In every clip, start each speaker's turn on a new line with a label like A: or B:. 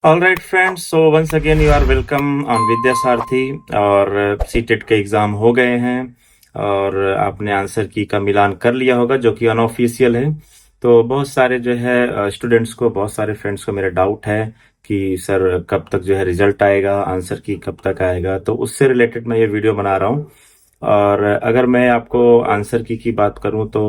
A: All right friends, so once again you are welcome on Vidya Sarathi. और CTET के exam हो गए हैं और आपने आंसर की का मिलान कर लिया होगा जो कि अनऑफिशियल है। तो बहुत सारे जो है स्टूडेंट्स को, बहुत सारे फ्रेंड्स को मेरा डाउट है कि सर कब तक जो है रिजल्ट आएगा, आंसर की कब तक आएगा। तो उससे रिलेटेड मैं ये वीडियो बना रहा हूँ। और अगर मैं आपको आंसर की बात करूँ तो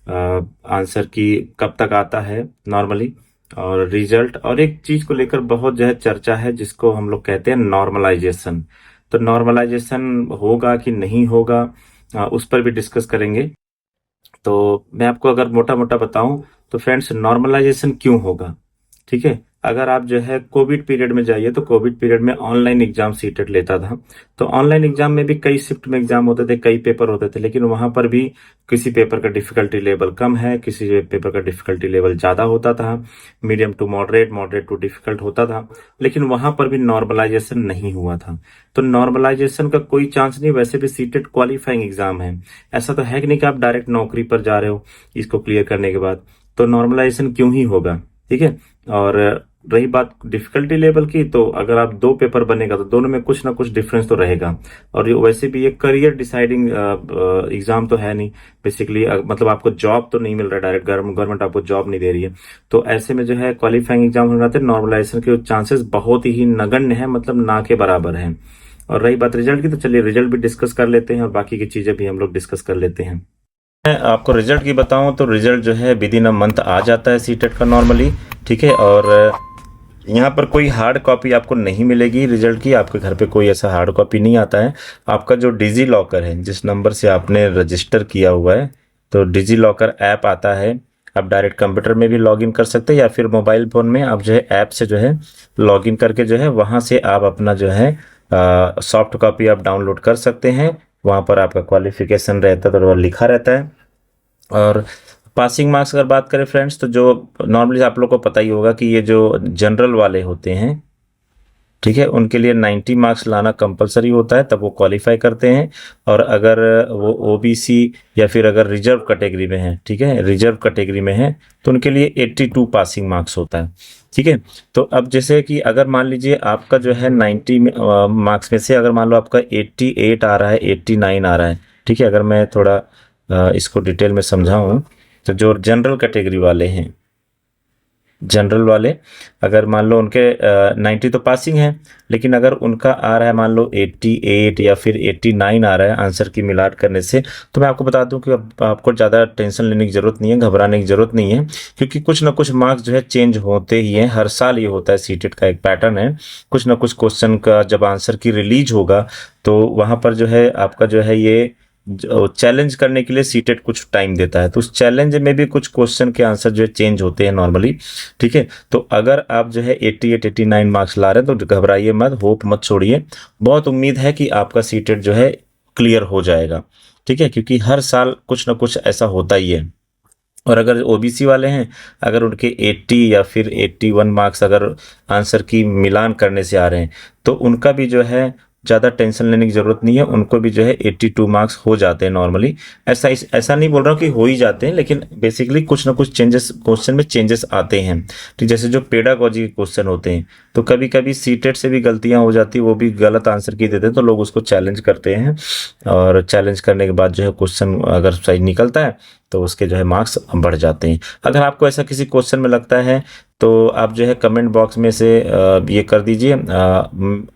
A: आंसर की कब तक आता है नॉर्मली, और रिजल्ट, और एक चीज को लेकर बहुत जो है चर्चा है जिसको हम लोग कहते हैं नॉर्मलाइजेशन। तो नॉर्मलाइजेशन होगा कि नहीं होगा, उस पर भी डिस्कस करेंगे। तो मैं आपको अगर मोटा मोटा बताऊं तो फ्रेंड्स, नॉर्मलाइजेशन क्यों होगा, ठीक है। अगर आप जो है कोविड पीरियड में जाइए तो कोविड पीरियड में ऑनलाइन एग्जाम सीटेट लेता था। तो ऑनलाइन एग्जाम में भी कई शिफ्ट में एग्जाम होते थे, कई पेपर होते थे, लेकिन वहां पर भी किसी पेपर का डिफिकल्टी लेवल कम है, किसी पेपर का डिफिकल्टी लेवल ज्यादा होता था, medium to moderate, moderate to difficult होता था। लेकिन वहां पर भी नॉर्मलाइजेशन नहीं हुआ था। तो नॉर्मलाइजेशन का कोई चांस नहीं। वैसे भी सीटेट क्वालिफाइंग एग्जाम है, ऐसा तो है कि नहीं कि आप डायरेक्ट नौकरी पर जा रहे हो इसको क्लियर करने के बाद। तो नॉर्मलाइजेशन क्यों ही होगा, ठीक है। और रही बात डिफिकल्टी लेवल की, तो अगर आप दो पेपर बनेगा तो दोनों में कुछ ना कुछ डिफरेंस तो रहेगा। और ये वैसे भी ये करियर डिसाइडिंग एग्जाम तो है नहीं बेसिकली। मतलब आपको जॉब तो नहीं मिल रहा है डायरेक्ट, गवर्नमेंट आपको जॉब नहीं दे रही है। तो ऐसे में जो है क्वालिफाइंग एग्जाम हो जाते हैं, नॉर्मलाइजेशन के चांसेस बहुत ही नगण्य है, मतलब ना के बराबर है। और रही बात रिजल्ट की, तो चलिए रिजल्ट भी डिस्कस कर लेते हैं और बाकी की चीजें भी हम लोग डिस्कस कर लेते हैं। मैं आपको रिजल्ट की बताऊं तो रिजल्ट जो है विद इन अ मंथ आ जाता है सीटेट का नॉर्मली, ठीक है। और यहाँ पर कोई हार्ड कॉपी आपको नहीं मिलेगी रिजल्ट की, आपके घर पे कोई ऐसा हार्ड कॉपी नहीं आता है। आपका जो डिजी लॉकर है, जिस नंबर से आपने रजिस्टर किया हुआ है, तो डिजी लॉकर ऐप आता है। आप डायरेक्ट कंप्यूटर में भी लॉगिन कर सकते हैं या फिर मोबाइल फ़ोन में आप जो है ऐप से जो है लॉगिन करके जो है वहाँ से आप अपना जो है सॉफ्ट कॉपी आप डाउनलोड कर सकते हैं। वहाँ पर आपका क्वालिफिकेशन रहता है, तो वो लिखा रहता है। और पासिंग मार्क्स अगर बात करें फ्रेंड्स, तो जो नॉर्मली आप लोग को पता ही होगा कि ये जो जनरल वाले होते हैं, ठीक है, उनके लिए 90 मार्क्स लाना कंपलसरी होता है, तब वो क्वालिफाई करते हैं। और अगर वो ओबीसी या फिर अगर रिजर्व कैटेगरी में है, ठीक है, रिजर्व कैटेगरी में है, तो उनके लिए 82 पासिंग मार्क्स होता है, ठीक है। तो अब जैसे कि अगर मान लीजिए आपका जो है 90 मार्क्स में से अगर मान लो आपका 88 आ रहा है, 89 आ रहा है, ठीक है। अगर मैं थोड़ा इसको डिटेल में समझाऊं, तो जो जनरल कैटेगरी वाले हैं, जनरल वाले अगर मान लो उनके 90 तो पासिंग है, लेकिन अगर उनका आ रहा है मान लो 88 या फिर 89 आ रहा है आंसर की मिलाट करने से, तो मैं आपको बता दूं कि अब आपको ज़्यादा टेंशन लेने की ज़रूरत नहीं है, घबराने की ज़रूरत नहीं है। क्योंकि कुछ ना कुछ मार्क्स जो है चेंज होते ही हैं, हर साल ये होता है, सीटेट का एक पैटर्न है। कुछ ना कुछ क्वेश्चन का जब आंसर की रिलीज होगा, तो वहाँ पर जो है आपका जो है ये चैलेंज करने के लिए सीटेट कुछ टाइम देता है। तो उस चैलेंज में भी कुछ क्वेश्चन के आंसर जो है चेंज होते हैं नॉर्मली, ठीक है। तो अगर आप जो है 88 89 मार्क्स ला रहे हैं तो घबराइए मत, होप मत छोड़िए। बहुत उम्मीद है कि आपका सीटेट जो है क्लियर हो जाएगा, ठीक है, क्योंकि हर साल कुछ ना कुछ ऐसा होता ही है। और अगर ओबीसी वाले हैं, अगर उनके 80 या फिर 81 मार्क्स अगर आंसर की मिलान करने से आ रहे हैं, तो उनका भी जो है ज़्यादा टेंशन लेने की ज़रूरत नहीं है, उनको भी जो है 82 मार्क्स हो जाते हैं नॉर्मली। ऐसा नहीं बोल रहा हूँ कि हो ही जाते हैं, लेकिन बेसिकली कुछ ना कुछ चेंजेस क्वेश्चन में चेंजेस आते हैं, ठीक। जैसे जो पेडागॉजी के क्वेश्चन होते हैं, तो कभी कभी सीटेट से भी गलतियाँ हो जाती है, वो भी गलत आंसर की देते हैं, तो लोग उसको चैलेंज करते हैं। और चैलेंज करने के बाद जो है क्वेश्चन अगर सही निकलता है तो उसके जो है मार्क्स बढ़ जाते हैं। अगर आपको ऐसा किसी क्वेश्चन में लगता है तो आप जो है कमेंट बॉक्स में से ये कर दीजिए।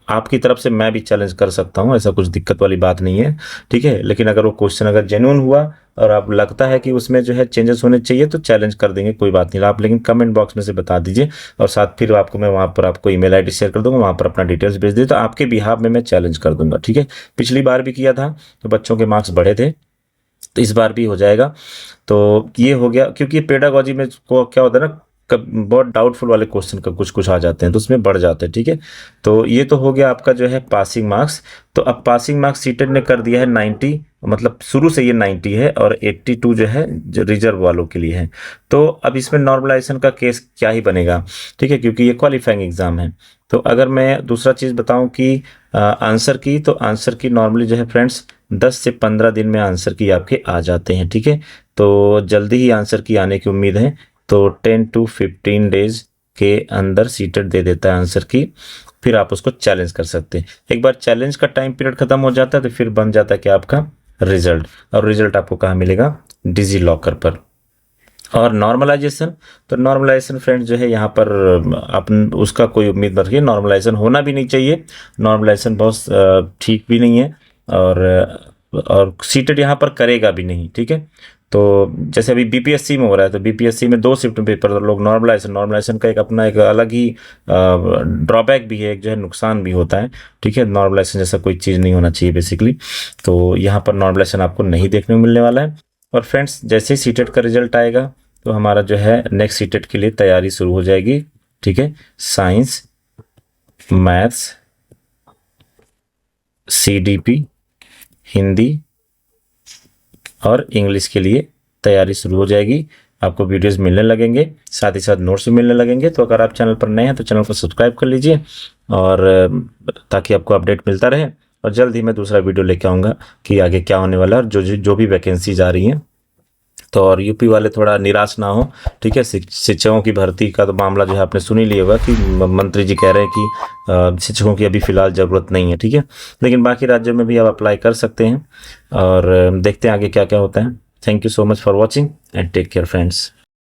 A: आपकी तरफ से मैं भी चैलेंज कर सकता हूँ, ऐसा कुछ दिक्कत वाली बात नहीं है, ठीक है। लेकिन अगर वो क्वेश्चन अगर जेन्युइन हुआ और आप लगता है कि उसमें जो है चेंजेस होने चाहिए, तो चैलेंज कर देंगे, कोई बात नहीं। आप लेकिन कमेंट बॉक्स में से बता दीजिए, और साथ फिर आपको मैं वहाँ पर आपको ईमेल आईडी शेयर कर दूंगा, वहाँ पर अपना डिटेल्स भेज दीजिए, तो आपके बिहाफ में मैं चैलेंज कर दूंगा, ठीक है। पिछली बार भी किया था तो बच्चों के मार्क्स बढ़े थे, तो इस बार भी हो जाएगा। तो ये हो गया, क्योंकि पेडागॉजी में को क्या होता है ना, बहुत डाउटफुल वाले क्वेश्चन का कुछ कुछ आ जाते हैं, तो उसमें बढ़ जाते हैं, ठीक है। तो ये तो हो गया आपका जो है पासिंग मार्क्स। तो अब पासिंग मार्क्स सीटेट ने कर दिया है 90, मतलब शुरू से ये 90 है, और 82 जो है जो रिजर्व वालों के लिए है। तो अब इसमें नॉर्मलाइजेशन का केस क्या ही बनेगा, ठीक है, क्योंकि ये क्वालिफाइंग एग्जाम है। तो अगर मैं दूसरा चीज़ बताऊं कि आंसर की, तो आंसर की नॉर्मली जो है फ्रेंड्स 10 से 15 दिन में आंसर की आपके आ जाते हैं, ठीक है। तो जल्दी ही आंसर की आने की उम्मीद है। तो 10 to 15 डेज के अंदर सीटेट दे देता है आंसर की, फिर आप उसको चैलेंज कर सकते हैं। एक बार चैलेंज का टाइम पीरियड खत्म हो जाता है तो फिर बन जाता है कि आपका रिजल्ट, और रिजल्ट आपको कहाँ मिलेगा, डिजी लॉकर पर। और नॉर्मलाइजेशन, तो नॉर्मलाइजेशन फ्रेंड्स जो है यहाँ पर अपन उसका कोई उम्मीद मत रखिए, नॉर्मलाइजेशन होना भी नहीं चाहिए, नॉर्मलाइजेशन बहुत ठीक भी नहीं है, और सीटेट यहाँ पर करेगा भी नहीं, ठीक है। तो जैसे अभी बीपीएससी में हो रहा है, तो बीपीएससी में 2 शिफ्ट पेपर तो लोग नॉर्मलाइजेशन का एक अपना एक अलग ही ड्रॉबैक भी है, एक जो है नुकसान भी होता है, ठीक है। नॉर्मलाइजेशन जैसा कोई चीज़ नहीं होना चाहिए बेसिकली, तो यहाँ पर नॉर्मलाइजेशन आपको नहीं देखने को मिलने वाला है। और फ्रेंड्स जैसे ही सीटेट का रिजल्ट आएगा तो हमारा जो है नेक्स्ट सीटेट के लिए तैयारी शुरू हो जाएगी, ठीक है। साइंस, मैथ्स, सीडीपी, हिंदी और इंग्लिश के लिए तैयारी शुरू हो जाएगी। आपको वीडियोस मिलने लगेंगे, साथ ही साथ नोट्स भी मिलने लगेंगे। तो अगर आप चैनल पर नए हैं तो चैनल को सब्सक्राइब कर लीजिए, और ताकि आपको अपडेट मिलता रहे। और जल्द ही मैं दूसरा वीडियो लेके आऊँगा कि आगे क्या होने वाला है, और जो भी वैकेंसीज आ रही हैं। तो और यूपी वाले थोड़ा निराश ना हो, ठीक है। शिक्षकों की भर्ती का तो मामला जो है आपने सुन ही लिया होगा कि मंत्री जी कह रहे हैं कि शिक्षकों की अभी फिलहाल ज़रूरत नहीं है, ठीक है। लेकिन बाकी राज्यों में भी आप अप्लाई कर सकते हैं, और देखते हैं आगे क्या क्या होता है। Thank you so much for watching and take care friends.